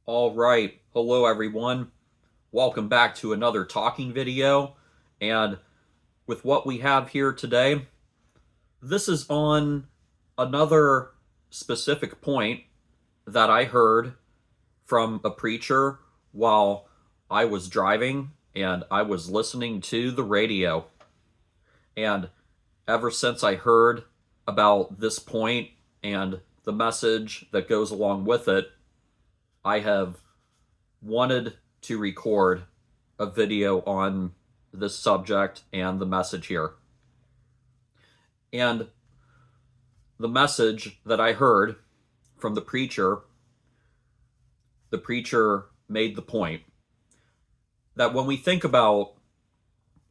All right. Hello, everyone. Welcome back to another talking video. And with what we have here today, this is on another specific point that I heard from a preacher while I was driving and I was listening to the radio. And ever since I heard about this point and the message that goes along with it, I have wanted to record a video on this subject and the message here. And the message that I heard from the preacher made the point that when we think about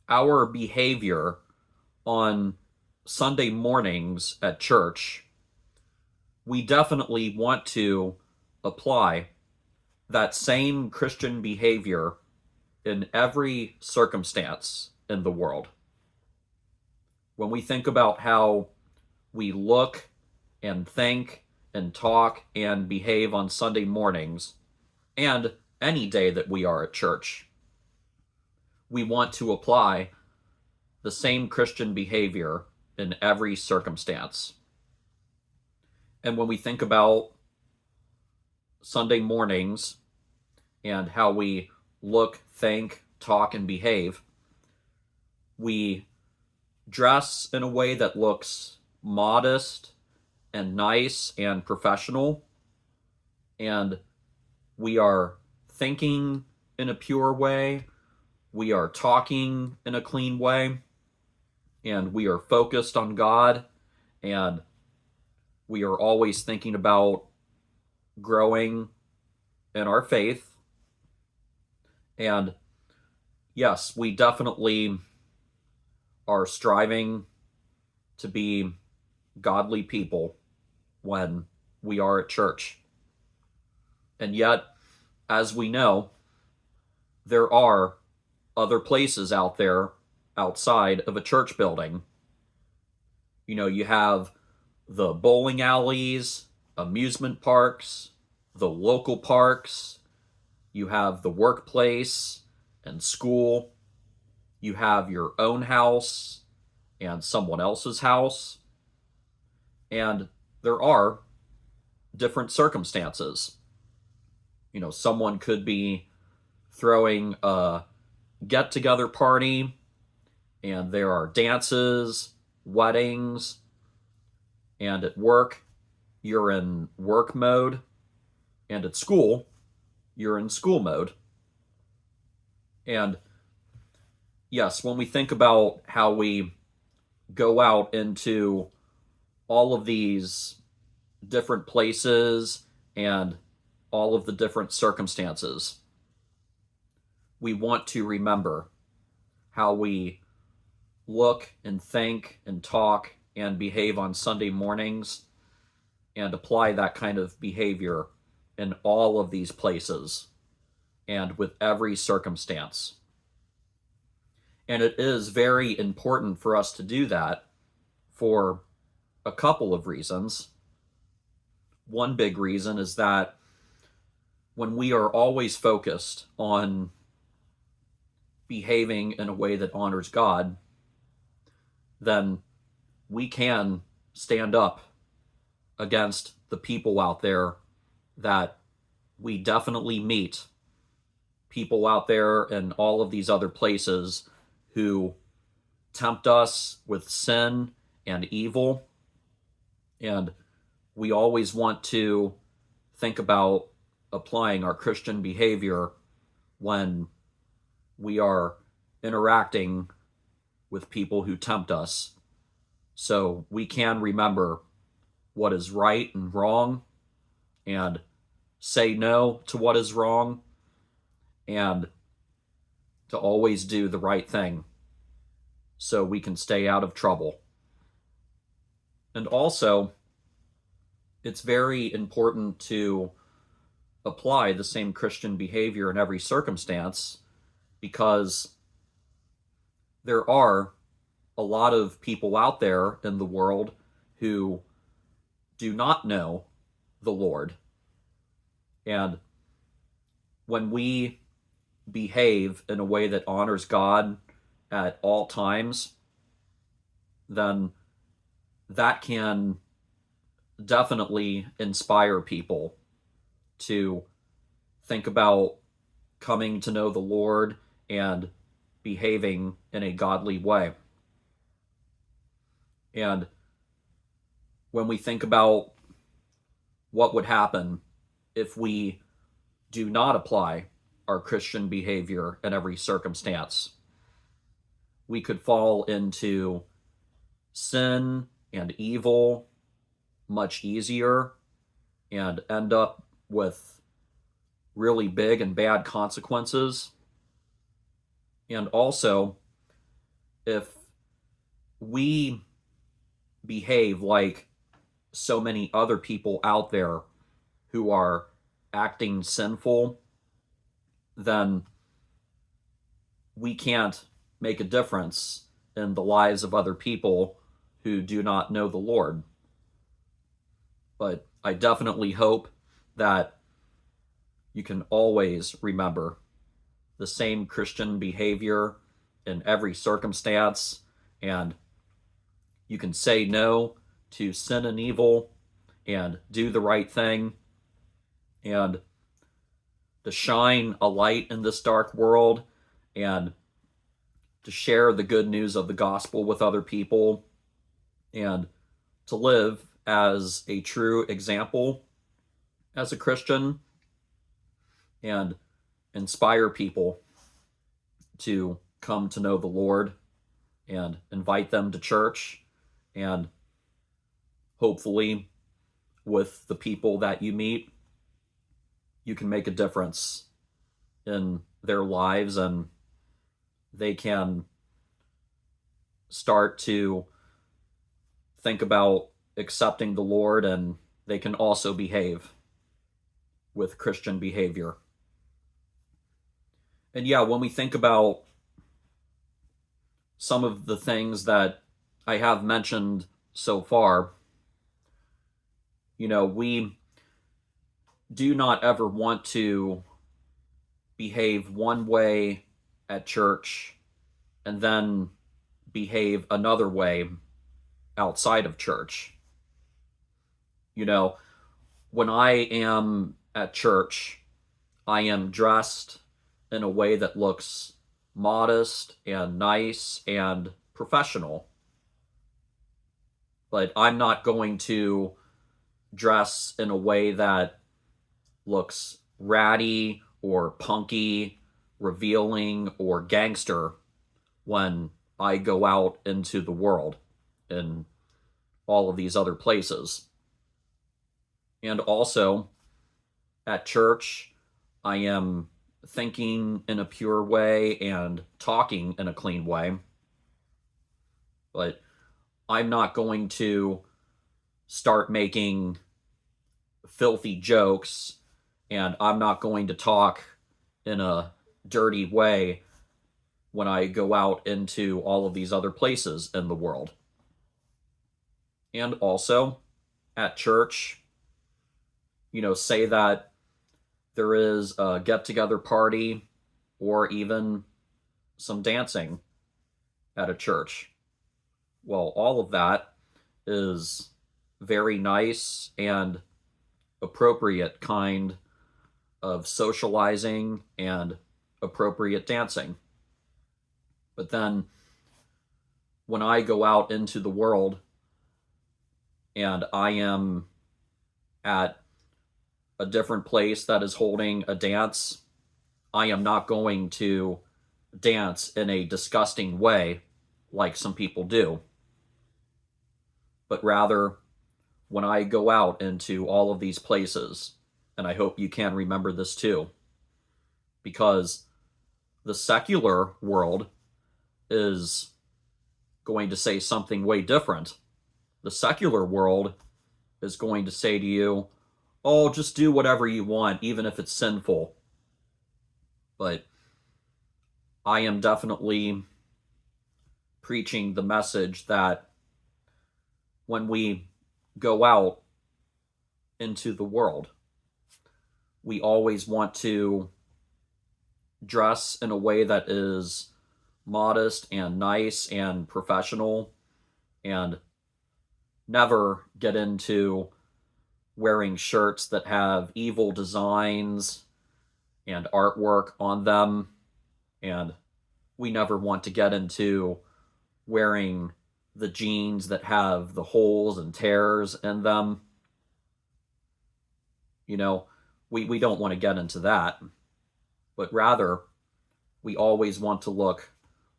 our behavior on Sunday mornings at church, we definitely want to apply that same Christian behavior in every circumstance in the world. When we think about how we look and think and talk and behave on Sunday mornings and any day that we are at church, we want to apply the same Christian behavior in every circumstance. And when we think about Sunday mornings and how we look, think, talk, and behave, we dress in a way that looks modest and nice and professional, and we are thinking in a pure way, we are talking in a clean way, and we are focused on God, and we are always thinking about growing in our faith. And yes, we definitely are striving to be godly people when we are at church. And yet, as we know, there are other places out there outside of a church building. You have the bowling alleys, amusement parks, the local parks, you have the workplace and school, you have your own house and someone else's house, and there are different circumstances. Someone could be throwing a get-together party, and there are dances, weddings, and at work, you're in work mode, and at school, you're in school mode. And yes, when we think about how we go out into all of these different places and all of the different circumstances, we want to remember how we look and think and talk and behave on Sunday mornings and apply that kind of behavior in all of these places and with every circumstance. And it is very important for us to do that for a couple of reasons. One big reason is that when we are always focused on behaving in a way that honors God, then we can stand up against the people out there that we definitely meet. People out there in all of these other places who tempt us with sin and evil. And we always want to think about applying our Christian behavior when we are interacting with people who tempt us, so we can remember what is right and wrong and say no to what is wrong and to always do the right thing so we can stay out of trouble. And also, it's very important to apply the same Christian behavior in every circumstance, because there are a lot of people out there in the world who do not know the Lord. And when we behave in a way that honors God at all times, then that can definitely inspire people to think about coming to know the Lord and behaving in a godly way. And when we think about what would happen if we do not apply our Christian behavior in every circumstance, we could fall into sin and evil much easier and end up with really big and bad consequences. And also, if we behave like so many other people out there who are acting sinful, then we can't make a difference in the lives of other people who do not know the Lord. But I definitely hope that you can always remember the same Christian behavior in every circumstance, and you can say no to sin and evil and do the right thing, and to shine a light in this dark world, and to share the good news of the gospel with other people, and to live as a true example as a Christian, and inspire people to come to know the Lord and invite them to church. And hopefully, with the people that you meet, you can make a difference in their lives, and they can start to think about accepting the Lord, and they can also behave with Christian behavior. And yeah, when we think about some of the things that I have mentioned so far, we do not ever want to behave one way at church and then behave another way outside of church. When I am at church, I am dressed in a way that looks modest and nice and professional. But I'm not going to dress in a way that looks ratty or punky, revealing, or gangster when I go out into the world in all of these other places. And also, at church, I am thinking in a pure way and talking in a clean way. But I'm not going to start making filthy jokes, and I'm not going to talk in a dirty way when I go out into all of these other places in the world. And also, at church, say that there is a get-together party or even some dancing at a church. Well, all of that is very nice and appropriate kind of socializing and appropriate dancing. But then when I go out into the world and I am at a different place that is holding a dance, I am not going to dance in a disgusting way like some people do. But rather, when I go out into all of these places, and I hope you can remember this too, because the secular world is going to say something way different. The secular world is going to say to you, oh, just do whatever you want, even if it's sinful. But I am definitely preaching the message that when we go out into the world, we always want to dress in a way that is modest and nice and professional, and never get into wearing shirts that have evil designs and artwork on them. And we never want to get into wearing the jeans that have the holes and tears in them. You know, we don't want to get into that, but rather we always want to look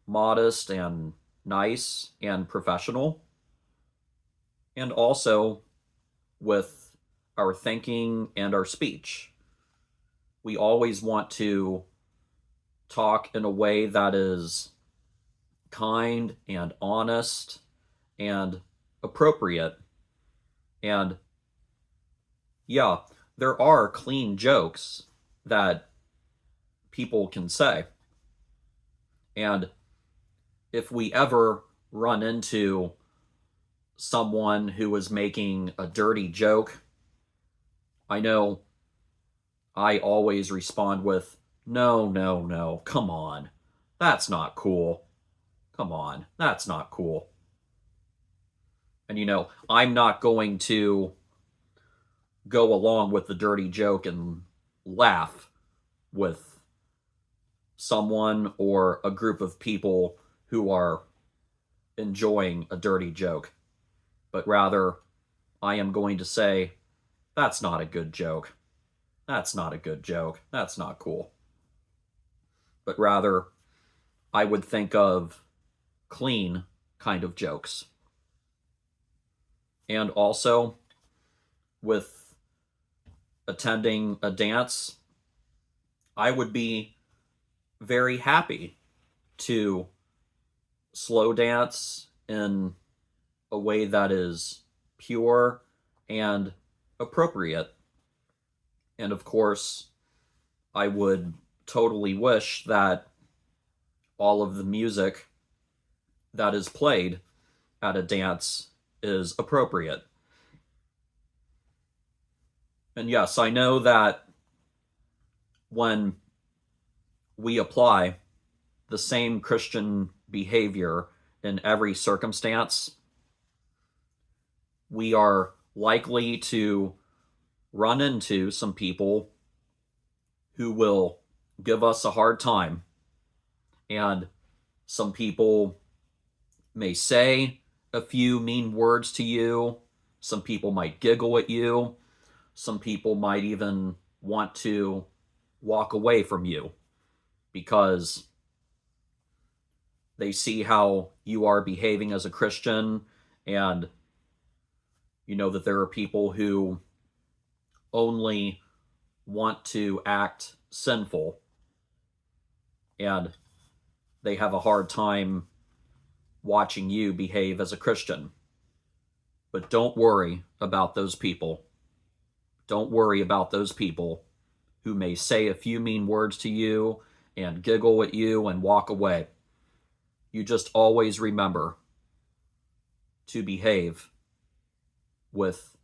modest and nice and professional. And also with our thinking and our speech, we always want to talk in a way that is kind and honest and appropriate. And yeah, there are clean jokes that people can say. And if we ever run into someone who is making a dirty joke, I know I always respond with, no, no, no, come on. That's not cool. Come on, that's not cool. And I'm not going to go along with the dirty joke and laugh with someone or a group of people who are enjoying a dirty joke. But rather, I am going to say, that's not a good joke. That's not a good joke. That's not cool. But rather, I would think of clean kind of jokes. And also, with attending a dance, I would be very happy to slow dance in a way that is pure and appropriate. And of course, I would totally wish that all of the music that is played at a dance is appropriate. And yes, I know that when we apply the same Christian behavior in every circumstance, we are likely to run into some people who will give us a hard time. And some people may say a few mean words to you. Some people might giggle at you. Some people might even want to walk away from you because they see how you are behaving as a Christian, and you know that there are people who only want to act sinful, and they have a hard time watching you behave as a Christian. But don't worry about those people. Don't worry about those people who may say a few mean words to you and giggle at you and walk away. You just always remember to behave with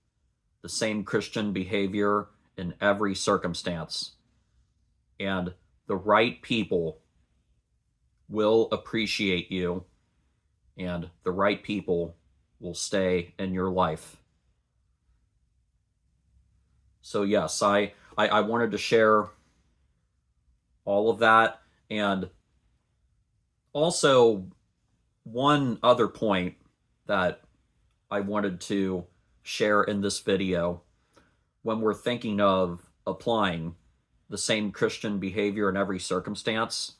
the same Christian behavior in every circumstance. And the right people will appreciate you, and the right people will stay in your life. So yes, I wanted to share all of that. And also, one other point that I wanted to share in this video, when we're thinking of applying the same Christian behavior in every circumstance,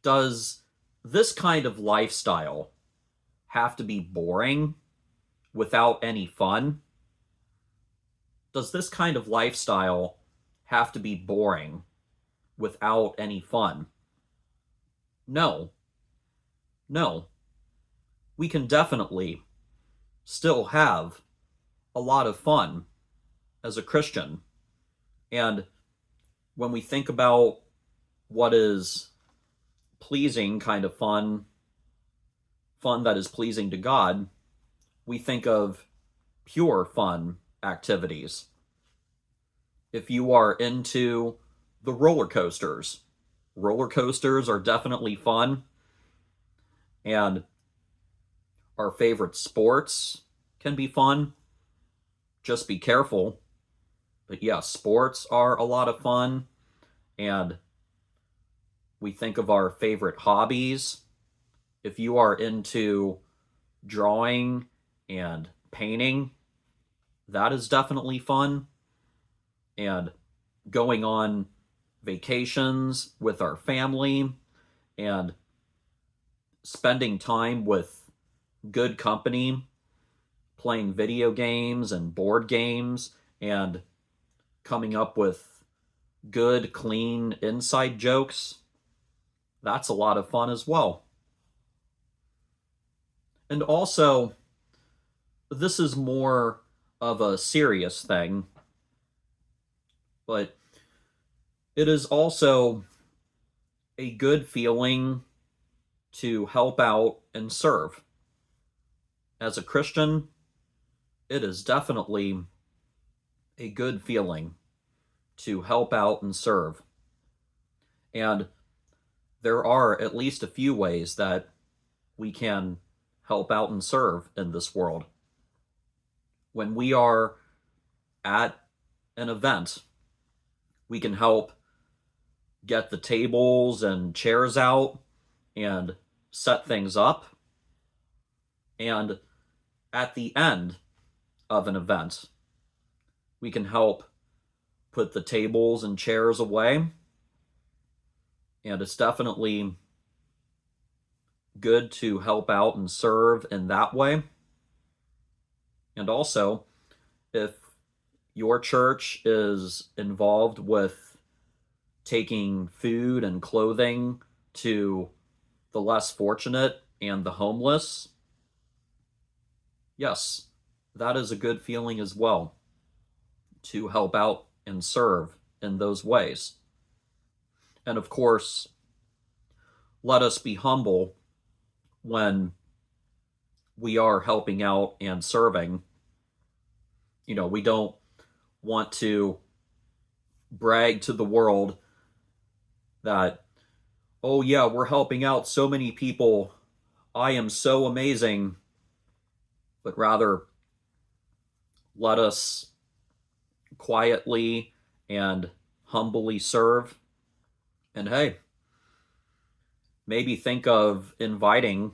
does this kind of lifestyle have to be boring without any fun? Does this kind of lifestyle have to be boring without any fun? No. No. We can definitely still have a lot of fun as a Christian. And when we think about what is pleasing kind of fun that is pleasing to God, we think of pure fun activities. If you are into the roller coasters. Roller coasters are definitely fun, and our favorite sports can be fun. Just be careful. But yeah, sports are a lot of fun, and we think of our favorite hobbies. If you are into drawing and painting, that is definitely fun. And going on vacations with our family and spending time with good company, playing video games and board games, and coming up with good, clean inside jokes, that's a lot of fun as well. And also, this is more of a serious thing, but it is also a good feeling to help out and serve. As a Christian, it is definitely a good feeling to help out and serve. And there are at least a few ways that we can help out and serve in this world. When we are at an event, we can help get the tables and chairs out and set things up. And at the end of an event, we can help put the tables and chairs away. And it's definitely good to help out and serve in that way. And also, if your church is involved with taking food and clothing to the less fortunate and the homeless, yes, that is a good feeling as well, to help out and serve in those ways. And of course, let us be humble when we are helping out and serving. We don't want to brag to the world that, oh yeah, we're helping out so many people. I am so amazing. But rather, let us quietly and humbly serve. And hey, maybe think of inviting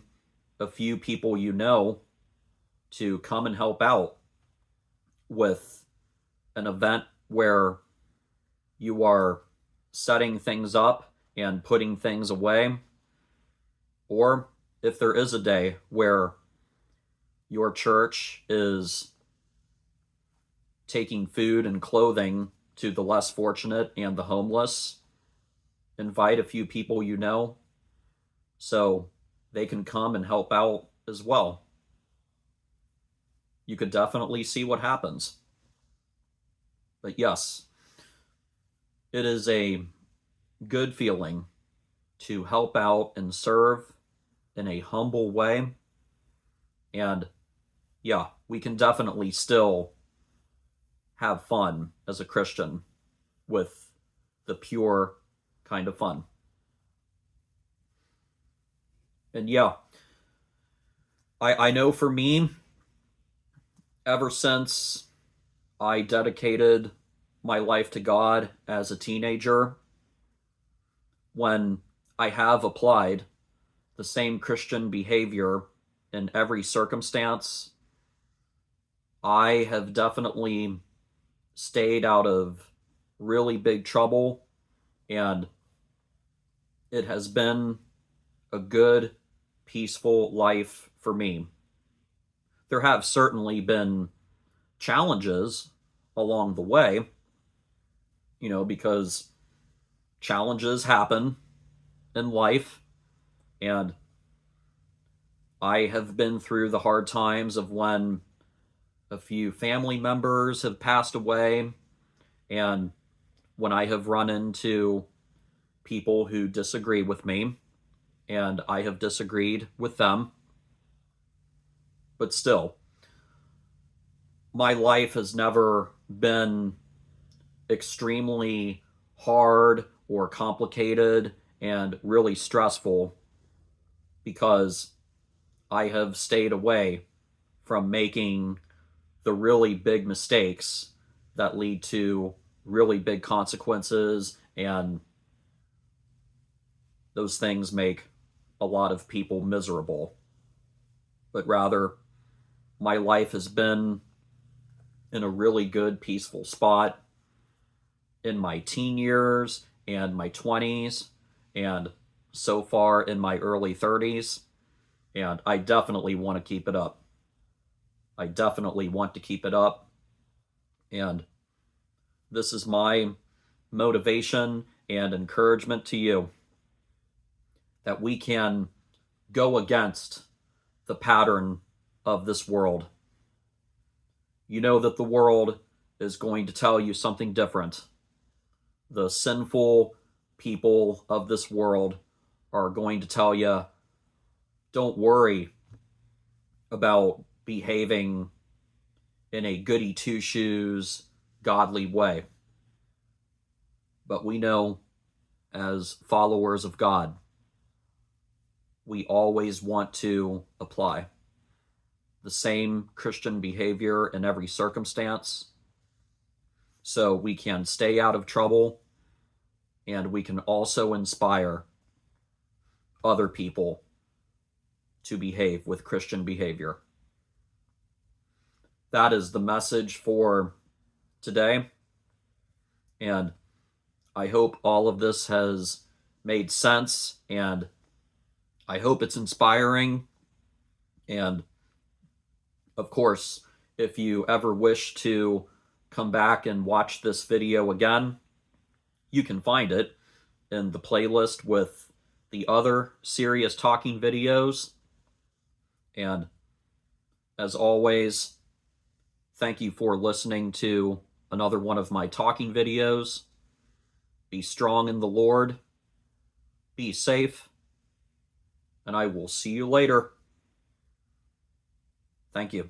a few people you know to come and help out with an event where you are setting things up and putting things away. Or if there is a day where your church is taking food and clothing to the less fortunate and the homeless, invite a few people you know so they can come and help out as well. You could definitely see what happens. But yes, it is a good feeling to help out and serve in a humble way. And yeah, we can definitely still have fun as a Christian with the pure kind of fun. And yeah, I know for me, ever since I dedicated my life to God as a teenager, when I have applied the same Christian behavior in every circumstance, I have definitely stayed out of really big trouble, and it has been a good, peaceful life for me. There have certainly been challenges along the way, because challenges happen in life, and I have been through the hard times of when a few family members have passed away, and when I have run into people who disagree with me, and I have disagreed with them. But still, my life has never been extremely hard or complicated and really stressful because I have stayed away from making the really big mistakes that lead to really big consequences, and those things make a lot of people miserable. But rather, my life has been in a really good, peaceful spot in my teen years and my 20s, and so far in my early 30s. And I definitely want to keep it up. I definitely want to keep it up. And this is my motivation and encouragement to you, that we can go against the pattern of this world. You know that the world is going to tell you something different. The sinful people of this world are going to tell you, don't worry about behaving in a goody two shoes, godly way. But we know, as followers of God, we always want to apply the same Christian behavior in every circumstance, so we can stay out of trouble, and we can also inspire other people to behave with Christian behavior. That is the message for today, and I hope all of this has made sense, and I hope it's inspiring. And of course, if you ever wish to come back and watch this video again, you can find it in the playlist with the other serious talking videos. And as always, thank you for listening to another one of my talking videos. Be strong in the Lord. Be safe. And I will see you later. Thank you.